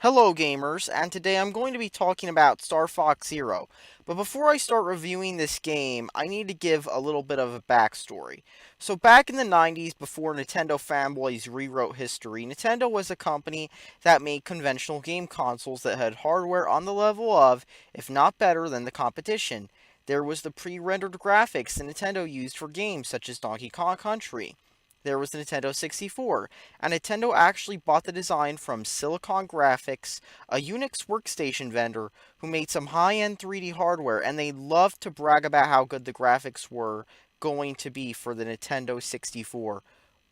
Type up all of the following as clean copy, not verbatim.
Hello gamers, and today I'm going to be talking about Star Fox Zero. But before I start reviewing this game, I need to give a little bit of a backstory. So back in the 90s, before Nintendo fanboys rewrote history, Nintendo was a company that made conventional game consoles that had hardware on the level of, if not better than the competition. There was the pre-rendered graphics that Nintendo used for games such as Donkey Kong Country. There was the Nintendo 64, and Nintendo actually bought the design from Silicon Graphics, a Unix workstation vendor who made some high-end 3D hardware, and they loved to brag about how good the graphics were going to be for the Nintendo 64,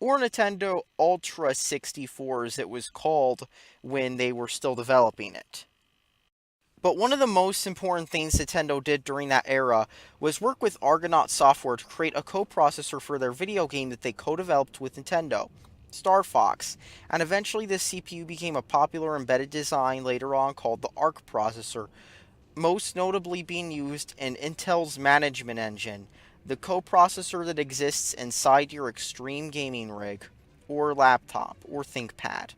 or Nintendo Ultra 64 as it was called when they were still developing it. But one of the most important things Nintendo did during that era was work with Argonaut Software to create a coprocessor for their video game that they co-developed with Nintendo, Star Fox, and eventually this CPU became a popular embedded design later on called the ARC processor, most notably being used in Intel's management engine, the coprocessor that exists inside your extreme gaming rig, or laptop, or ThinkPad.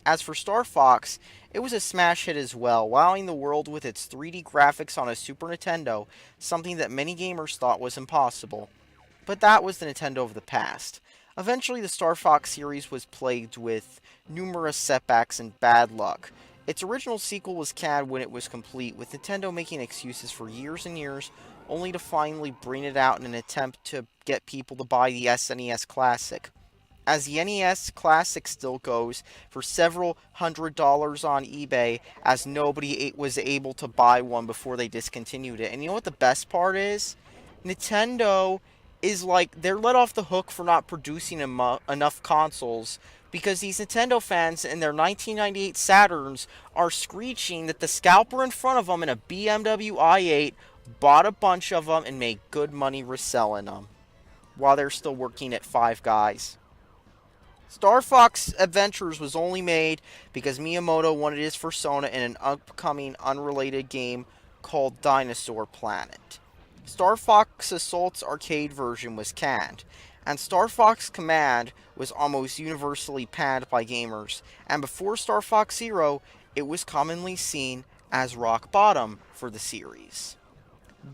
As for Star Fox, it was a smash hit as well, wowing the world with its 3D graphics on a Super Nintendo, something that many gamers thought was impossible. But that was the Nintendo of the past. Eventually, the Star Fox series was plagued with numerous setbacks and bad luck. Its original sequel was canned when it was complete, with Nintendo making excuses for years and years, only to finally bring it out in an attempt to get people to buy the SNES Classic. As the NES Classic still goes for several $100s on eBay, as nobody was able to buy one before they discontinued it. And you know what the best part is? Nintendo is like, they're let off the hook for not producing enough consoles because these Nintendo fans in their 1998 Saturns are screeching that the scalper in front of them in a BMW i8 bought a bunch of them and made good money reselling them while they're still working at Five Guys. Star Fox Adventures was only made because Miyamoto wanted his persona in an upcoming unrelated game called Dinosaur Planet. Star Fox Assault's arcade version was canned, and Star Fox Command was almost universally panned by gamers, and before Star Fox Zero, it was commonly seen as rock bottom for the series.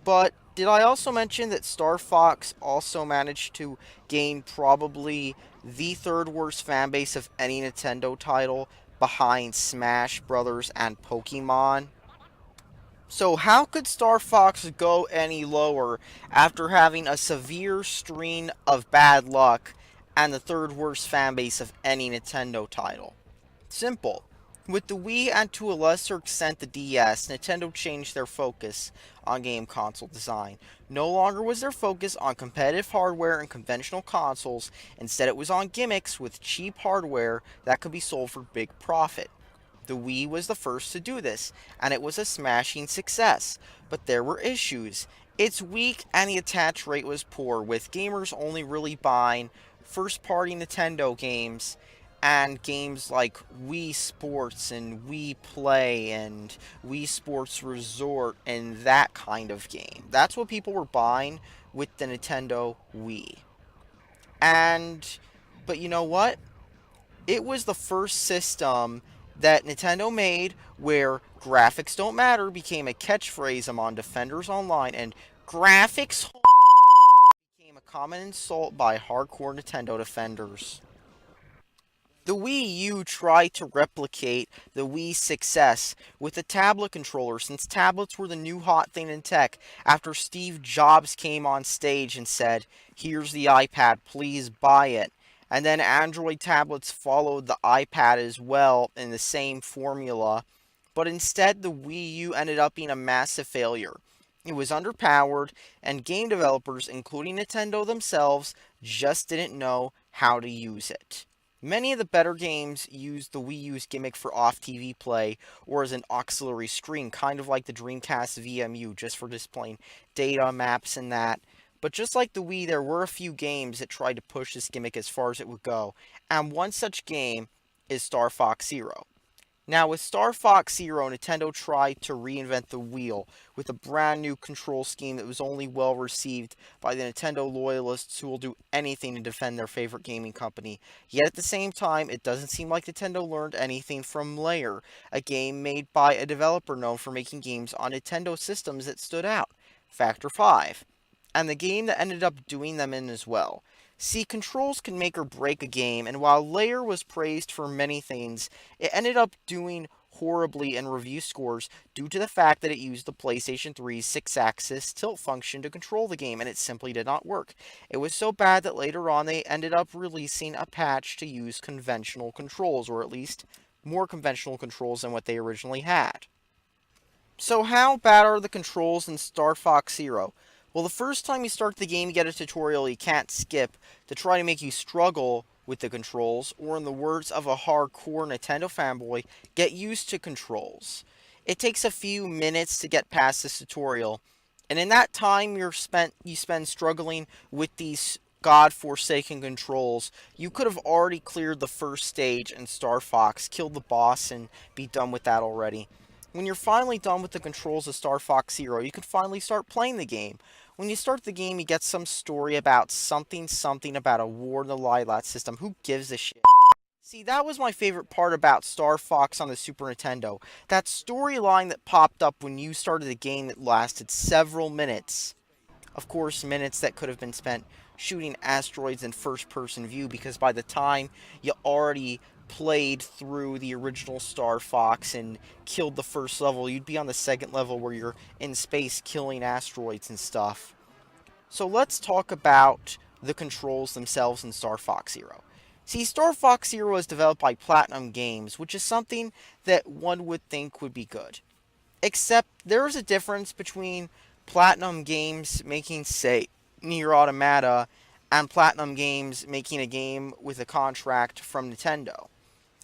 But did I also mention that Star Fox also managed to gain probably the third worst fan base of any Nintendo title behind Smash Brothers and Pokemon? So how could Star Fox go any lower after having a severe string of bad luck and the third worst fan base of any Nintendo title? Simple. With the Wii and to a lesser extent the DS, Nintendo changed their focus on game console design. No longer was their focus on competitive hardware and conventional consoles, instead it was on gimmicks with cheap hardware that could be sold for big profit. The Wii was the first to do this, and it was a smashing success, but there were issues. It's weak and the attach rate was poor, with gamers only really buying first-party Nintendo games and games like Wii Sports and Wii Play and Wii Sports Resort and that kind of game. That's what people were buying with the Nintendo Wii. And, but you know what? It was the first system that Nintendo made where graphics don't matter became a catchphrase among defenders online, and graphics became a common insult by hardcore Nintendo defenders. The Wii U tried to replicate the Wii's success with a tablet controller, since tablets were the new hot thing in tech after Steve Jobs came on stage and said, "Here's the iPad, please buy it." And then Android tablets followed the iPad as well in the same formula. But instead, the Wii U ended up being a massive failure. It was underpowered, and game developers, including Nintendo themselves, just didn't know how to use it. Many of the better games used the Wii U's gimmick for off-TV play or as an auxiliary screen, kind of like the Dreamcast VMU, just for displaying data, maps, and that. But just like the Wii, there were a few games that tried to push this gimmick as far as it would go, and one such game is Star Fox Zero. Now, with Star Fox Zero, Nintendo tried to reinvent the wheel with a brand new control scheme that was only well received by the Nintendo loyalists who will do anything to defend their favorite gaming company. Yet at the same time, it doesn't seem like Nintendo learned anything from Layer, a game made by a developer known for making games on Nintendo systems that stood out, Factor 5, and the game that ended up doing them in as well. See, controls can make or break a game, and while Layer was praised for many things, it ended up doing horribly in review scores due to the fact that it used the PlayStation 3's 6-axis tilt function to control the game, and it simply did not work. It was so bad that later on they ended up releasing a patch to use conventional controls, or at least more conventional controls than what they originally had. So how bad are the controls in Star Fox Zero? Well, the first time you start the game, you get a tutorial you can't skip to try to make you struggle with the controls, or in the words of a hardcore Nintendo fanboy, get used to controls. It takes a few minutes to get past this tutorial, and in that time you spend struggling with these god-forsaken controls. You could have already cleared the first stage in Star Fox, killed the boss, and be done with that already. When you're finally done with the controls of Star Fox Zero, you can finally start playing the game. When you start the game, you get some story about something about a war in the Lilat system. Who gives a shit? See, that was my favorite part about Star Fox on the Super Nintendo. That storyline that popped up when you started the game that lasted several minutes. Of course, minutes that could have been spent shooting asteroids in first-person view, because by the time you already played through the original Star Fox and killed the first level, you'd be on the second level where you're in space killing asteroids and stuff. So let's talk about the controls themselves in Star Fox Zero. See, Star Fox Zero is developed by Platinum Games, which is something that one would think would be good. Except there's a difference between Platinum Games making, say, Nier Automata, and Platinum Games making a game with a contract from Nintendo.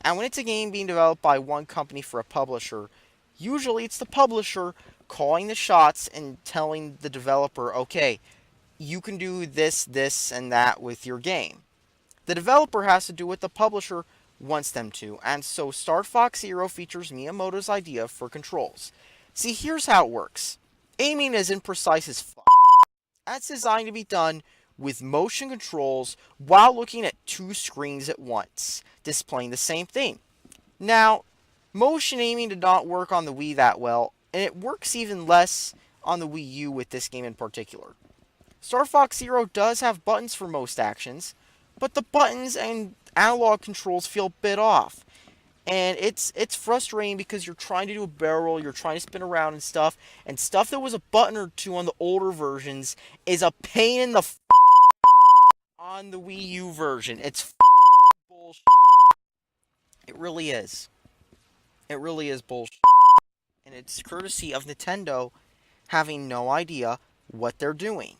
And when it's a game being developed by one company for a publisher, usually it's the publisher calling the shots and telling the developer, okay, you can do this, this, and that with your game. The developer has to do what the publisher wants them to, and so Star Fox Zero features Miyamoto's idea for controls. See, here's how it works. Aiming is imprecise as fuck. That's designed to be done with motion controls while looking at two screens at once, displaying the same thing. Now, motion aiming did not work on the Wii that well, and it works even less on the Wii U with this game in particular. Star Fox Zero does have buttons for most actions, but the buttons and analog controls feel a bit off. And it's frustrating because you're trying to do a barrel roll, you're trying to spin around and stuff that was a button or two on the older versions is a pain in the on the Wii U version. It's bullshit. It really is. It really is bullshit. And it's courtesy of Nintendo having no idea what they're doing.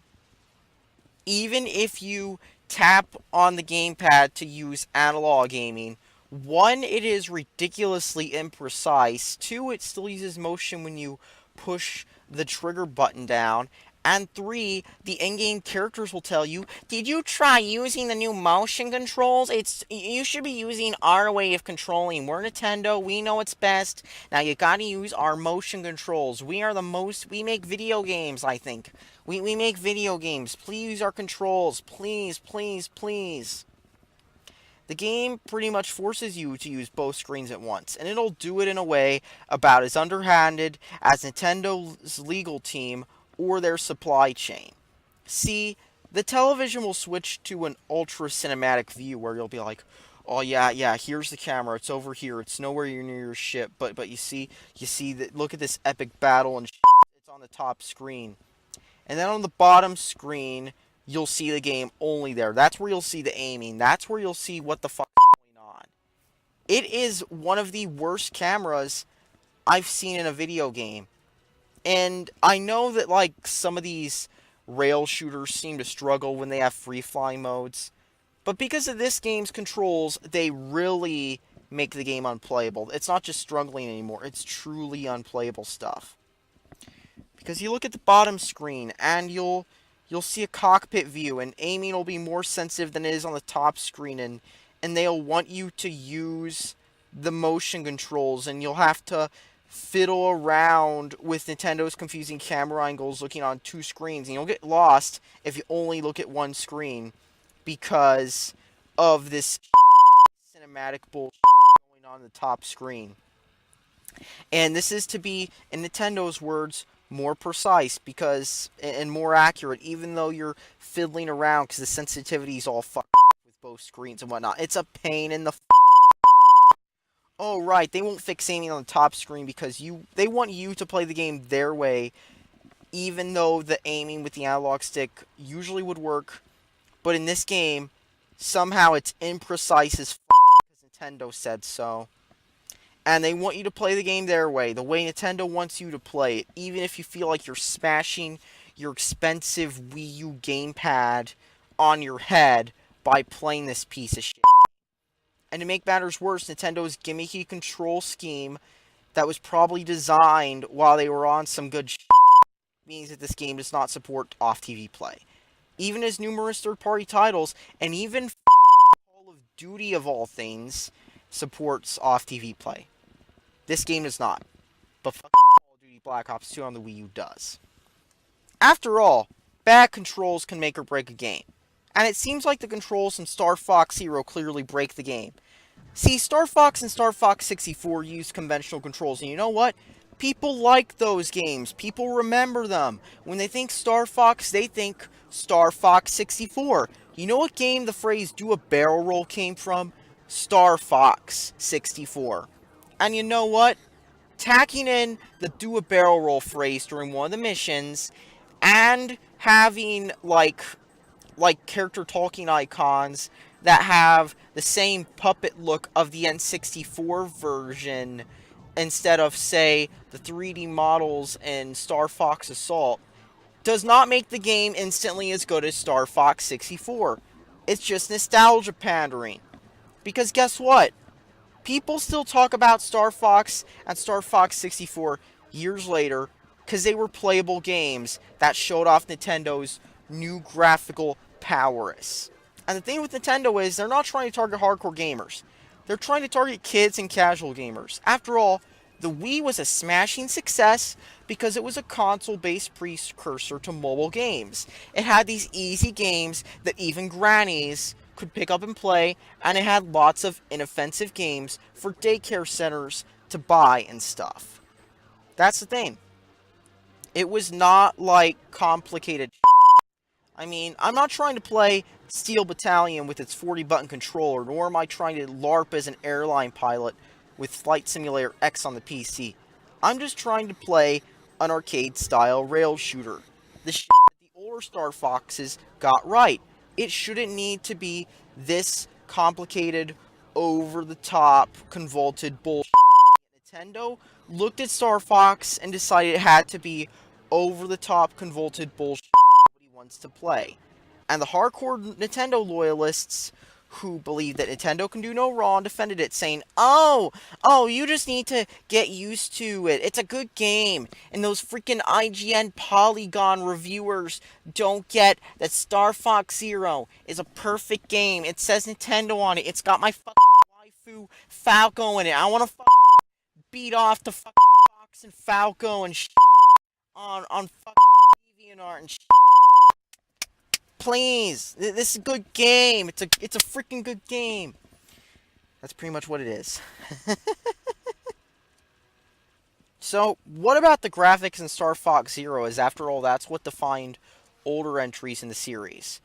Even if you tap on the gamepad to use analog aiming, one, it is ridiculously imprecise. Two, it still uses motion when you push the trigger button down. And three, the in-game characters will tell you, did you try using the new motion controls? You should be using our way of controlling. We're Nintendo, we know it's best. Now you gotta use our motion controls. We make video games, I think. We make video games. Please use our controls. Please, please, please. The game pretty much forces you to use both screens at once, and it'll do it in a way about as underhanded as Nintendo's legal team or their supply chain. See, the television will switch to an ultra cinematic view where you'll be like, oh yeah, here's the camera, it's over here, it's nowhere near your ship, but you see that, look at this epic battle and it's on the top screen. And then on the bottom screen, you'll see the game only there. That's where you'll see the aiming. That's where you'll see what the fuck is going on. It is one of the worst cameras I've seen in a video game. And I know that, like, some of these rail shooters seem to struggle when they have free-flying modes. But because of this game's controls, they really make the game unplayable. It's not just struggling anymore. It's truly unplayable stuff. Because you look at the bottom screen, and you'll see a cockpit view, and aiming will be more sensitive than it is on the top screen, and they'll want you to use the motion controls, and you'll have to fiddle around with Nintendo's confusing camera angles looking on two screens, and you'll get lost if you only look at one screen because of this cinematic bullshit going on the top screen. And this is to be, in Nintendo's words, more precise because and more accurate, even though you're fiddling around because the sensitivity is all fucked with both screens and whatnot. It's a pain in the. Oh right, they won't fix aiming on the top screen because they want you to play the game their way, even though the aiming with the analog stick usually would work. But in this game, somehow it's imprecise as because Nintendo said so. And they want you to play the game their way, the way Nintendo wants you to play it, even if you feel like you're smashing your expensive Wii U gamepad on your head by playing this piece of shit. And to make matters worse, Nintendo's gimmicky control scheme that was probably designed while they were on some good shit means that this game does not support off-TV play. Even as numerous third-party titles, and even Call of Duty of all things, supports off-TV play. This game does not. But Call of Duty Black Ops 2 on the Wii U does. After all, bad controls can make or break a game. And it seems like the controls from Star Fox Zero clearly break the game. See, Star Fox and Star Fox 64 use conventional controls, and you know what? People like those games. People remember them. When they think Star Fox, they think Star Fox 64. You know what game the phrase do a barrel roll came from? Star Fox 64. And you know what? Tacking in the do a barrel roll phrase during one of the missions and having like character talking icons that have the same puppet look of the N64 version instead of, say, the 3D models in Star Fox Assault does not make the game instantly as good as Star Fox 64. It's just nostalgia pandering. Because guess what? People still talk about Star Fox and Star Fox 64 years later because they were playable games that showed off Nintendo's new graphical prowess. And the thing with Nintendo is they're not trying to target hardcore gamers. They're trying to target kids and casual gamers. After all, the Wii was a smashing success because it was a console-based precursor to mobile games. It had these easy games that even grannies could pick up and play, and it had lots of inoffensive games for daycare centers to buy and stuff. That's the thing. It was not like complicated. I mean, I'm not trying to play Steel Battalion with its 40-button controller, nor am I trying to LARP as an airline pilot with Flight Simulator X on the PC. I'm just trying to play an arcade-style rail shooter. The shit that the older Star Foxes got right. It shouldn't need to be this complicated, over-the-top, convoluted bullshit. Nintendo looked at Star Fox and decided it had to be over-the-top, convoluted bullshit nobody wants to play. And the hardcore Nintendo loyalists who believe that Nintendo can do no wrong defended it, saying, oh, you just need to get used to it. It's a good game. And those freaking IGN Polygon reviewers don't get that Star Fox Zero is a perfect game. It says Nintendo on it. It's got my fucking waifu Falco in it. I want to beat off the fucking Fox and Falco and on fucking DeviantArt and Please, this is a good game. It's a freaking good game. That's pretty much what it is. So, what about the graphics in Star Fox Zero? As after all, that's what defined older entries in the series.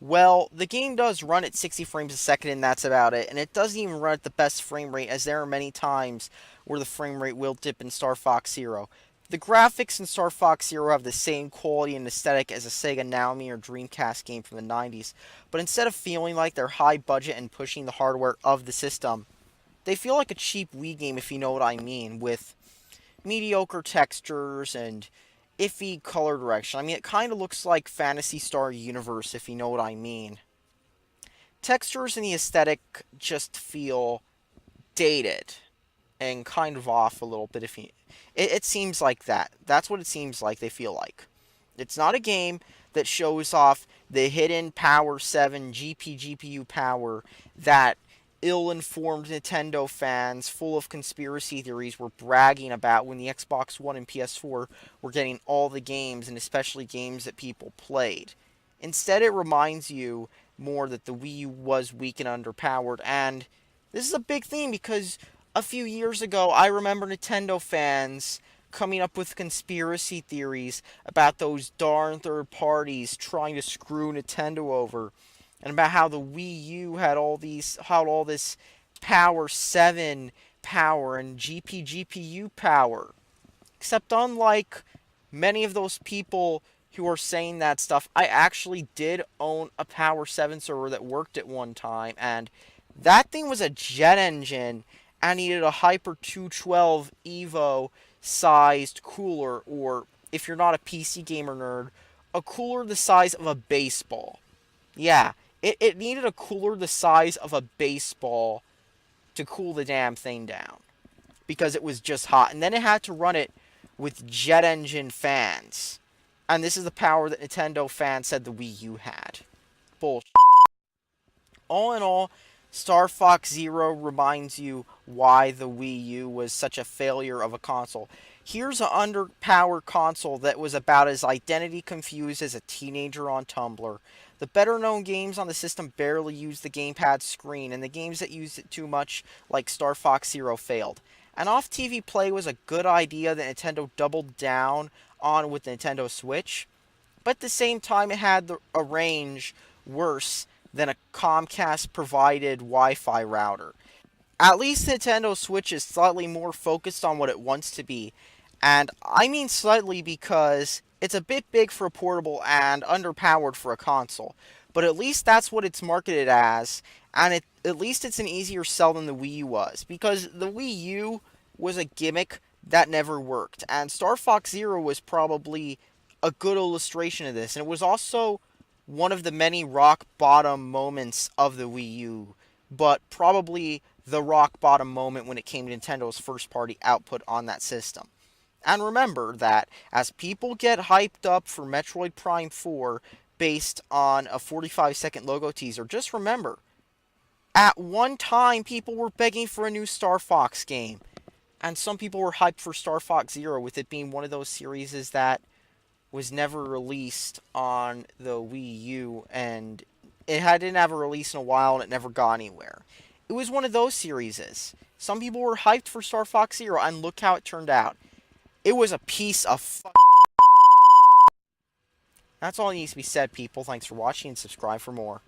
Well, the game does run at 60 frames a second, and that's about it. And it doesn't even run at the best frame rate, as there are many times where the frame rate will dip in Star Fox Zero. The graphics in Star Fox Zero have the same quality and aesthetic as a Sega Naomi or Dreamcast game from the 90s, but instead of feeling like they're high budget and pushing the hardware of the system, they feel like a cheap Wii game, if you know what I mean, with mediocre textures and iffy color direction. I mean, it kind of looks like Phantasy Star Universe, if you know what I mean. Textures and the aesthetic just feel dated and kind of off a little bit. If you, it seems like that. That's what it seems like they feel like. It's not a game that shows off the hidden Power 7 GPU power that ill-informed Nintendo fans full of conspiracy theories were bragging about when the Xbox One and PS4 were getting all the games, and especially games that people played. Instead, it reminds you more that the Wii U was weak and underpowered, and this is a big theme because a few years ago, I remember Nintendo fans coming up with conspiracy theories about those darn third parties trying to screw Nintendo over, and about how the Wii U had all this Power 7 power and GPU power. Except unlike many of those people who are saying that stuff, I actually did own a Power 7 server that worked at one time, and that thing was a jet engine and needed a Hyper 212 Evo sized cooler, or if you're not a PC gamer nerd, a cooler the size of a baseball. Yeah, it needed a cooler the size of a baseball to cool the damn thing down, because it was just hot. And then it had to run it with jet engine fans. And this is the power that Nintendo fans said the Wii U had. Bullshit. All in all, Star Fox Zero reminds you why the Wii U was such a failure of a console. Here's an underpowered console that was about as identity confused as a teenager on Tumblr. The better known games on the system barely used the gamepad screen, and the games that used it too much, like Star Fox Zero, failed. And off-TV play was a good idea that Nintendo doubled down on with the Nintendo Switch, but at the same time it had a range worse than a Comcast-provided Wi-Fi router. At least Nintendo Switch is slightly more focused on what it wants to be, and I mean slightly because it's a bit big for a portable and underpowered for a console, but at least that's what it's marketed as, and at least it's an easier sell than the Wii U was, because the Wii U was a gimmick that never worked, and Star Fox Zero was probably a good illustration of this, and it was also one of the many rock bottom moments of the Wii U, but probably the rock bottom moment when it came to Nintendo's first party output on that system. And remember that as people get hyped up for Metroid Prime 4 based on a 45-second logo teaser, just remember, at one time people were begging for a new Star Fox game, and some people were hyped for Star Fox Zero, with it being one of those series that was never released on the Wii U, and didn't have a release in a while, and it never got anywhere. It was one of those series. Some people were hyped for Star Fox Zero, and look how it turned out. It was a piece of That's all that needs to be said, people. Thanks for watching, and subscribe for more.